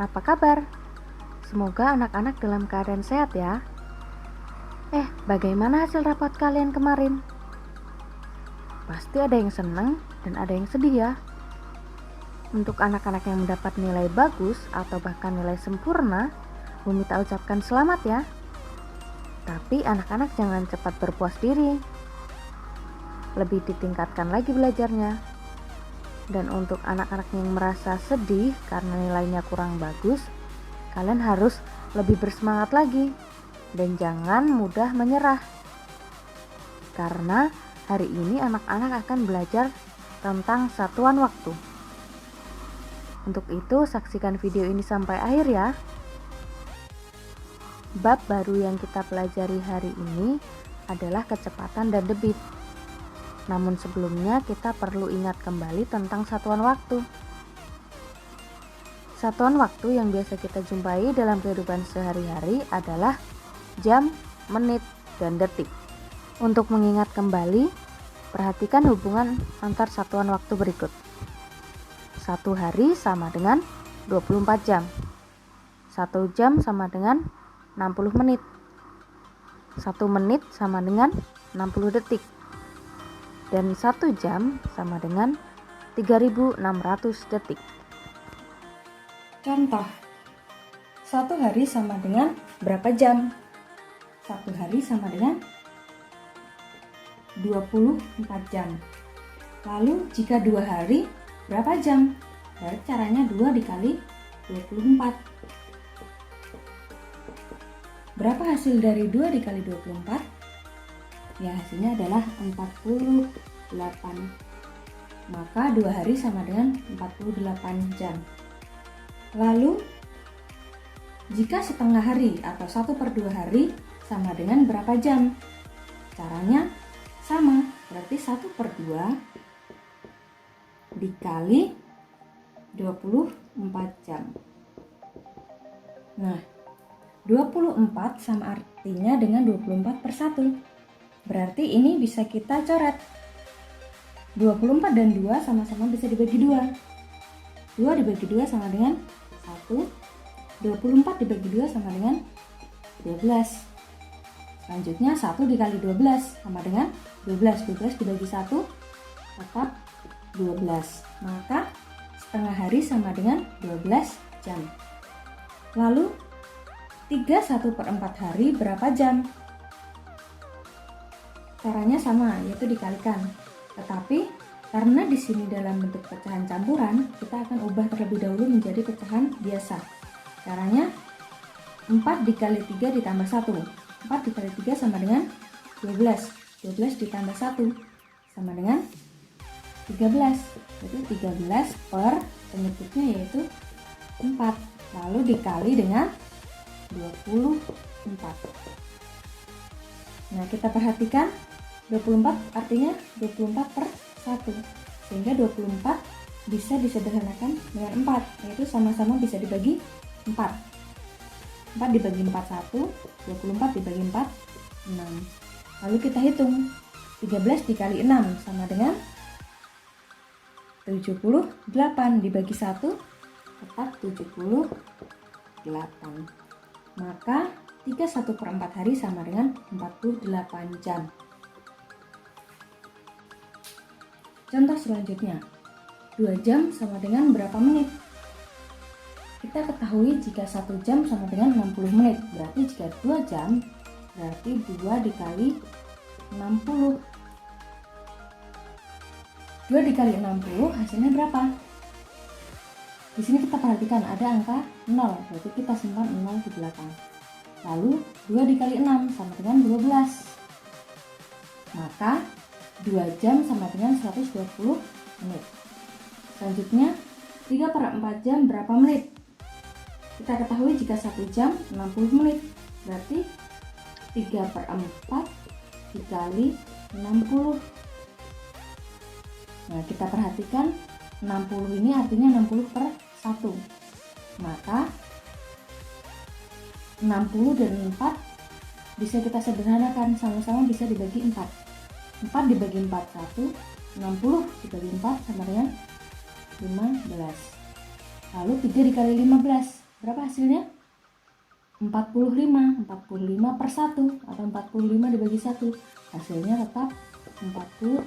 apa kabar? Semoga anak-anak dalam keadaan sehat ya. Bagaimana hasil rapat kalian kemarin? Pasti ada yang senang dan ada yang sedih ya. Untuk anak-anak yang mendapat nilai bagus atau bahkan nilai sempurna, Bumi tak ucapkan selamat ya. Tapi anak-anak jangan cepat berpuas diri. Lebih ditingkatkan lagi belajarnya. Dan untuk anak-anak yang merasa sedih karena nilainya kurang bagus, kalian harus lebih bersemangat lagi dan jangan mudah menyerah. Karena hari ini anak-anak akan belajar tentang satuan waktu. Untuk itu, saksikan video ini sampai akhir ya. Bab baru yang kita pelajari hari ini adalah kecepatan dan debit. Namun sebelumnya kita perlu ingat kembali tentang satuan waktu. Satuan waktu yang biasa kita jumpai dalam kehidupan sehari-hari adalah jam, menit, dan detik. Untuk mengingat kembali, perhatikan hubungan antar satuan waktu berikut. 1 hari sama dengan 24 jam. 1 jam sama dengan 60 menit. 1 menit sama dengan 60 detik. Dan 1 jam sama dengan 3600 detik. Contoh, 1 hari sama dengan berapa jam? 1 hari sama dengan 24 jam. Lalu jika 2 hari, berapa jam? Berarti caranya 2 dikali 24. Berapa hasil dari 2 dikali 24? Ya, hasilnya adalah 48. Maka 2 hari sama dengan 48 jam. Lalu, jika setengah hari atau 1/2 hari sama dengan berapa jam? Caranya sama, berarti 1/2 dikali 24 jam. Nah, 24 sama artinya dengan 24/1. Berarti ini bisa kita coret. 24 dan 2 sama-sama bisa dibagi 2. 2 dibagi 2 sama dengan 1. 24 dibagi 2 sama dengan 12. Selanjutnya 1 dikali 12 sama dengan 12. 12 dibagi 1 tetap 12. Maka setengah hari sama dengan 12 jam. Lalu 3 1/4 hari berapa jam? Caranya sama, yaitu dikalikan. Tetapi karena di sini dalam bentuk pecahan campuran, kita akan ubah terlebih dahulu menjadi pecahan biasa. Caranya 4 dikali 3 ditambah 1. 4 dikali 3 sama dengan 12. 12 ditambah 1 sama dengan 13. Jadi 13 per penyebutnya yaitu 4. Lalu dikali dengan 24. Nah, kita perhatikan 24 artinya 24/1. Sehingga 24 bisa disederhanakan dengan 4, yaitu sama-sama bisa dibagi 4. 4 dibagi 4 1, 24 dibagi 4 6. Lalu kita hitung, 13 dikali 6 sama dengan 78, dibagi 1 tetap 78. Maka 3 1/4 hari sama dengan 48 jam. Contoh selanjutnya, 2 jam sama dengan berapa menit? Kita ketahui jika 1 jam sama dengan 60 menit. Berarti jika 2 jam, berarti 2 dikali 60. 2 dikali 60 hasilnya berapa? Di sini kita perhatikan ada angka 0, berarti kita simpan 0 di belakang. Lalu 2 dikali 6 sama dengan 12. Maka 2 jam sama dengan 120 menit. Selanjutnya 3/4 jam berapa menit? Kita ketahui jika 1 jam 60 menit, berarti 3/4 dikali 60. Nah, kita perhatikan 60 ini artinya 60/1. Maka 60 dan 4 bisa kita sederhanakan, sama-sama bisa dibagi 4. 4 dibagi 4 1, 60 dibagi 4 sama dengan 15. Lalu 3 dikali 15 Berapa hasilnya? 45 per 1 atau 45 dibagi 1, hasilnya tetap 45.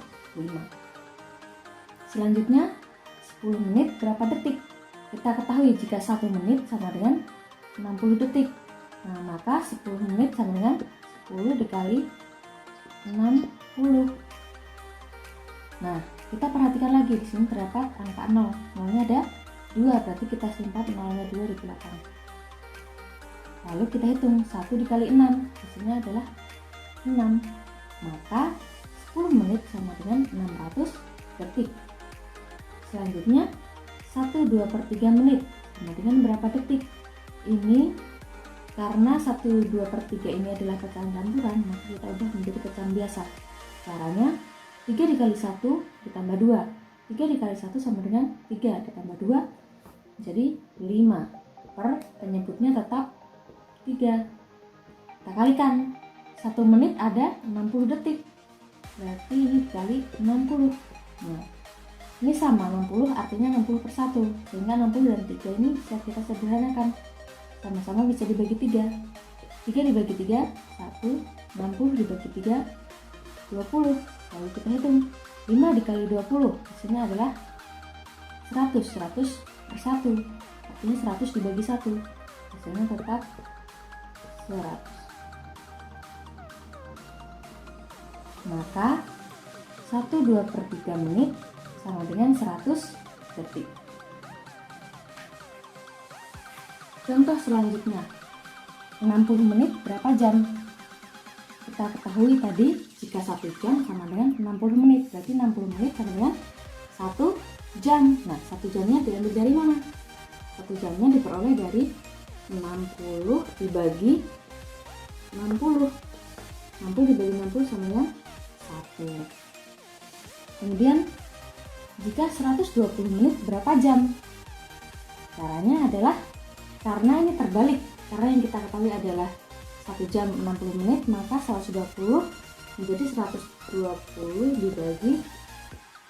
Selanjutnya 10 menit berapa detik? Kita ketahui jika 1 menit sama dengan 60 detik. Nah, maka 10 menit sama dengan 10 dikali 60. Nah, kita perhatikan lagi di sini terdapat angka 0. Nolnya ada 2, berarti kita simpan nolnya 2 di belakang. Lalu kita hitung 1 dikali 6, hasilnya adalah 6. Maka 10 menit sama dengan 600 detik. Selanjutnya 1/2/3 menit sama dengan berapa detik? Ini karena 1/2/3 ini adalah pecahan campuran, maka kita ubah menjadi pecahan biasa. Caranya 3 dikali 1 ditambah 2. 3 dikali 1 sama dengan 3 ditambah 2 jadi 5. Per penyebutnya tetap 3. Kita kalikan. 1 menit ada 60 detik. Berarti ini dikali 60. Nah, ini sama 60 artinya 60 per 1. Sehingga 60 dan 3 ini bisa kita sederhanakan. Sama-sama bisa dibagi 3. 3 dibagi 3, 1. 60 dibagi 3, 20. Lalu kita hitung 5 dikali 20, hasilnya adalah 100. 100 per 1, artinya 100 dibagi 1, hasilnya tetap 100. Maka 1/2/3 menit sama dengan 100 detik. Contoh selanjutnya, 60 menit berapa jam? Kita ketahui tadi jika 1 jam sama dengan 60 menit, berarti 60 menit sama dengan 1 jam. Nah, 1 jamnya diambil dari mana? 1 jamnya diperoleh dari 60 dibagi 60. 60 dibagi 60 sama dengan 1. Kemudian jika 120 menit berapa jam? Caranya adalah, karena ini terbalik, karena yang kita ketahui adalah 1 jam 60 menit, maka 120 menjadi 120 dibagi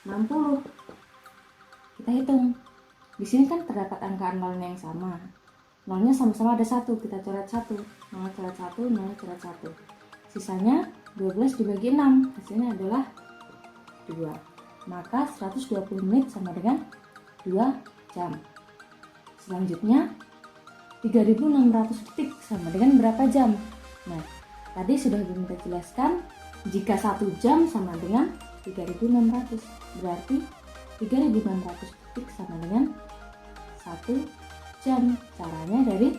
60. Kita hitung. Di sini kan terdapat angka nolnya yang sama. Nolnya sama-sama ada 1, kita coret 1. Nolnya coret 1, nolnya coret 1. Sisanya 12 dibagi 6, hasilnya adalah 2. Maka 120 menit sama dengan 2 jam. Selanjutnya 3600 detik sama dengan berapa jam? Nah, tadi sudah kita jelaskan jika 1 jam sama dengan 3600, berarti 3600 detik sama dengan 1 jam. Caranya dari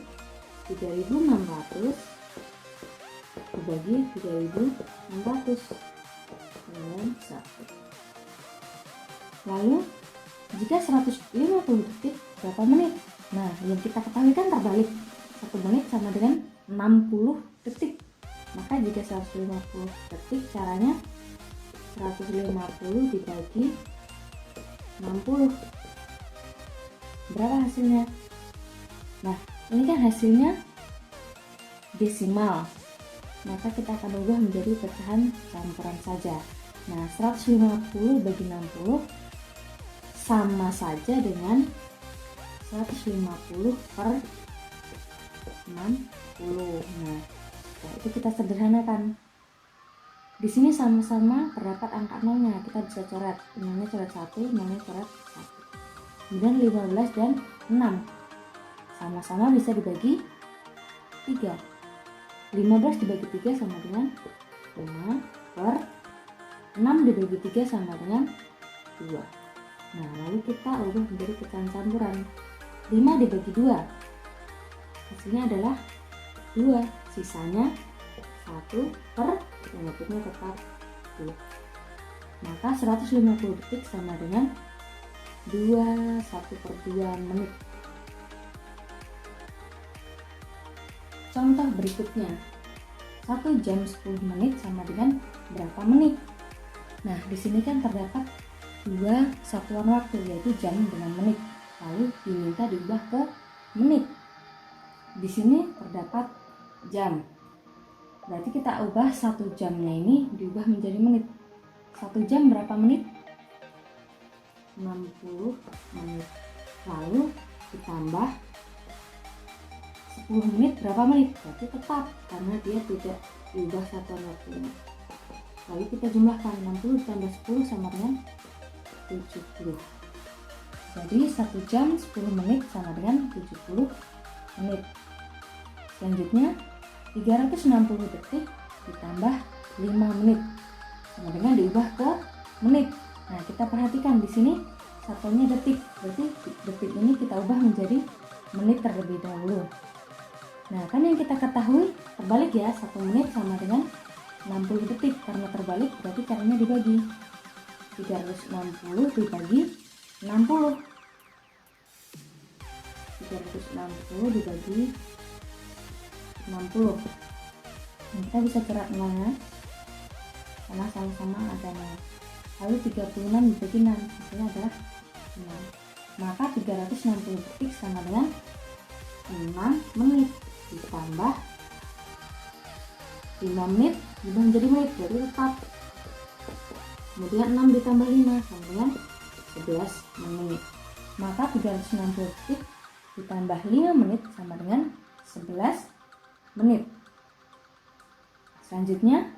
3600 dibagi 3600 dengan 1. Lalu jika 150 detik berapa menit? Nah, yang kita ketahui kan terbalik. 1 menit sama dengan 60 detik. Maka jika 150 detik, caranya 150 dibagi 60. Berapa hasilnya? Nah, ini kan hasilnya desimal. Maka kita akan ubah menjadi pecahan campuran saja. Nah, 150 bagi 60 sama saja dengan 150 per 60. Nah, itu kita sederhanakan. Di sini sama-sama terdapat angka nolnya, kita bisa coret. Nolnya coret 1, nolnya coret 1. Kemudian 15 dan 6 sama-sama bisa dibagi 3. 15 dibagi 3 sama dengan 5 per 6 dibagi 3 sama dengan 2. Nah, lalu kita ubah menjadi pecahan campuran. 5 dibagi 2, hasilnya adalah 2. Sisanya 1 per penyebutnya tetap 2. Maka 150 detik sama dengan 1/2 menit. Contoh berikutnya, 1 jam 10 menit sama dengan berapa menit? Nah, di sini kan terdapat 2 satuan waktu, yaitu jam dengan menit. Lalu diminta diubah ke menit. Di sini terdapat jam. Berarti kita ubah 1 jamnya ini diubah menjadi menit. 1 jam berapa menit? 60 menit. Lalu ditambah 10 menit berapa menit? Berarti tetap karena dia tidak diubah satuan waktunya. Lalu kita jumlahkan 60 ditambah 10 sama dengan 70. Jadi 1 jam 10 menit sama dengan 70 menit. Selanjutnya 360 detik ditambah 5 menit sama dengan diubah ke menit. Nah, kita perhatikan di sini satunya detik, berarti detik ini kita ubah menjadi menit terlebih dahulu. Nah, kan yang kita ketahui terbalik ya, 1 menit sama dengan 60 detik. Karena terbalik berarti caranya dibagi. 360 dibagi 60. 360 dibagi 60. Nah, kita bisa coret nolnya karena sama-sama ada 0. Lalu 36 dibagi 6, hasilnya adalah 6. Maka 360 detik sama dengan 6 menit ditambah 5 menit diubah menjadi menit, jadi tetap. Kemudian 6 ditambah 5 sama dengan 11 menit. Maka 360 detik ditambah 5 menit sama dengan 11 menit. Selanjutnya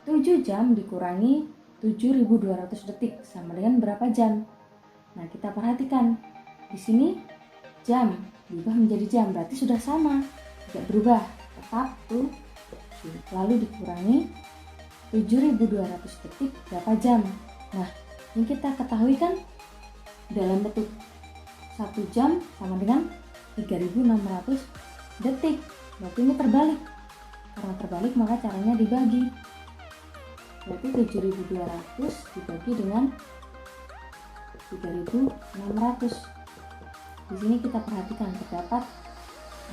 7 jam dikurangi 7.200 detik sama dengan berapa jam? Nah, kita perhatikan di sini jam diubah menjadi jam, berarti sudah sama, tidak berubah, tetap 7. Lalu dikurangi 7.200 detik berapa jam? Nah, yang kita ketahui kan dalam bentuk 1 jam sama dengan 3.600 detik, berarti ini terbalik. Karena terbalik maka caranya dibagi. Berarti 7.200 dibagi dengan 3.600. Di sini kita perhatikan terdapat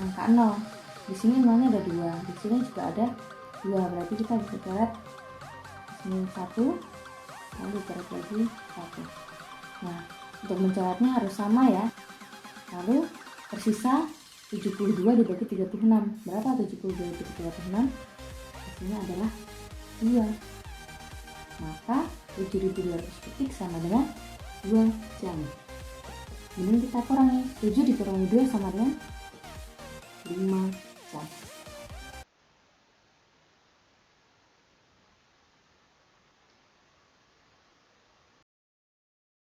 angka 0. Di sini nolnya ada 2, di sini juga ada 2, berarti kita bisa coret di sini 1, lalu coret lagi 1. Nah, untuk mencoretnya harus sama ya. Lalu tersisa 72 dibagi 36. Berapa 72 dibagi 36? Hasilnya adalah 2. Maka 7.200 detik sama dengan 2 jam. Kemudian kita kurangi, 7 dikurangi 2 sama dengan 5 jam.